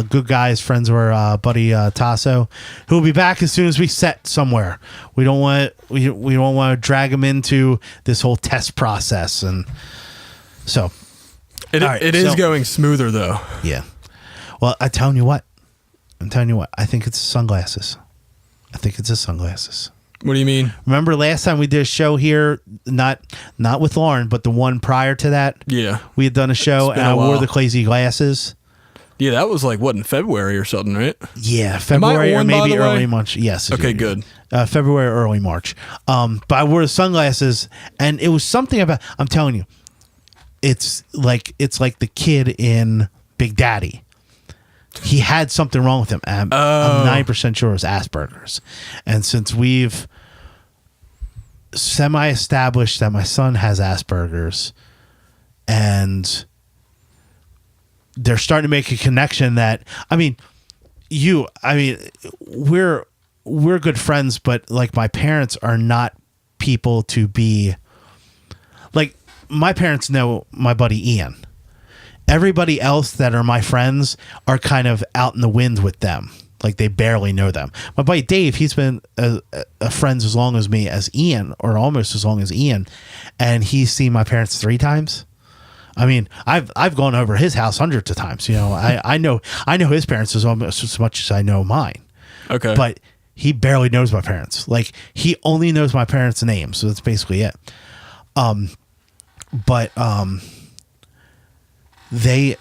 good guys, friends of our buddy Tasso, who will be back as soon as we set somewhere. We don't want we don't want to drag him into this whole test process, and so it is going smoother though. Yeah. Well, I'm telling you what. I think it's sunglasses. What do you mean? Remember last time we did a show here, not with Lauren, but the one prior to that? Yeah. We had done a show and I wore the crazy glasses. Yeah, that was like, what, in February or something, right? Yeah, February or maybe early March. Yes. Okay, good. February or early March. But I wore the sunglasses and it was something about, I'm telling you, it's like the kid in Big Daddy. He had something wrong with him. I'm 9% sure it was Asperger's. And since we've semi-established that my son has Asperger's, and they're starting to make a connection that, we're good friends, but like my parents are not people to be like, my parents know my buddy Ian. Everybody else that are my friends are kind of out in the wind with them. Like they barely know them. My buddy Dave, he's been a friend as long as me as Ian, or almost as long as Ian. And he's seen my parents 3 times. I mean, I've gone over his house hundreds of times. You know, I know his parents as almost as much as I know mine. Okay. But he barely knows my parents. Like he only knows my parents' names. So that's basically it. They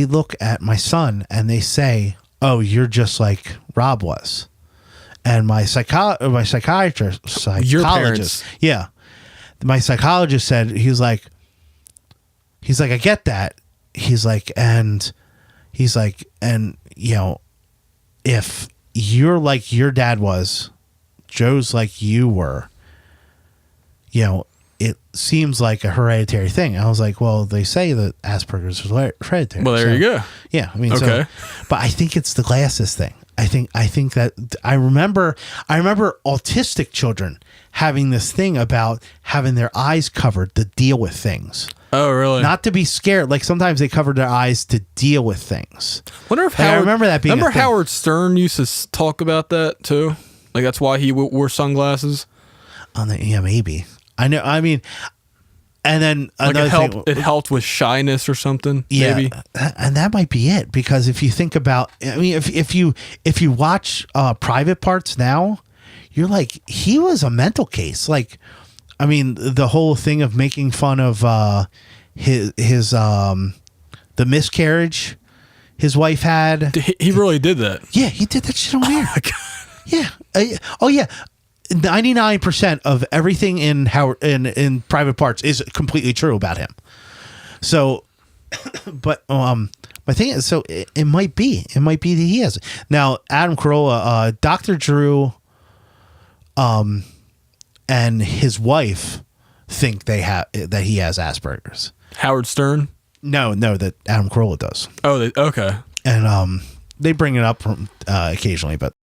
look at my son and they say, "Oh, you're just like Rob was." And my psychologist, your parents. Yeah, my psychologist said, he's like, I get that. He's like, and you know, if you're like your dad was, Joe's like you were, you know, it seems like a hereditary thing. I was like, well, they say that Asperger's is hereditary. Well, there you go. Yeah, I mean, okay. But I think it's the glasses thing. I think that I remember autistic children having this thing about having their eyes covered to deal with things. Oh, really? Not to be scared. Like sometimes they covered their eyes to deal with things. Wonder if I remember that being. Remember Howard Stern used to talk about that too. Like that's why he wore sunglasses. Yeah, maybe. I know. I mean, and then like it helped with shyness or something. Yeah, maybe. And that might be it. Because if you think about, I mean, if you watch Private Parts now, you're like, he was a mental case. Like, I mean, the whole thing of making fun of his the miscarriage his wife had. He really did that. Yeah, he did that shit on air. Oh my God. Yeah. Oh yeah. 99% of everything in Private Parts is completely true about him. So, but my thing is, so it might be that he has it. Now, Adam Carolla, Dr. Drew, and his wife think that he has Asperger's. Howard Stern? No, that Adam Carolla does. Oh, okay. And they bring it up occasionally, but